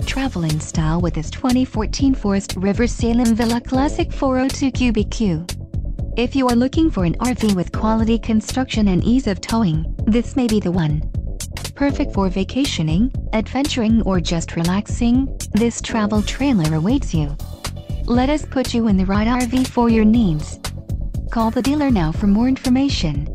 Travel in style with this 2014 Forest River Salem Villa Classic 402 QBQ. If you are looking for an RV with quality construction and ease of towing, this may be the one. Perfect for vacationing, adventuring, or just relaxing, this travel trailer awaits you. Let us put you in the right RV for your needs. Call the dealer now for more information.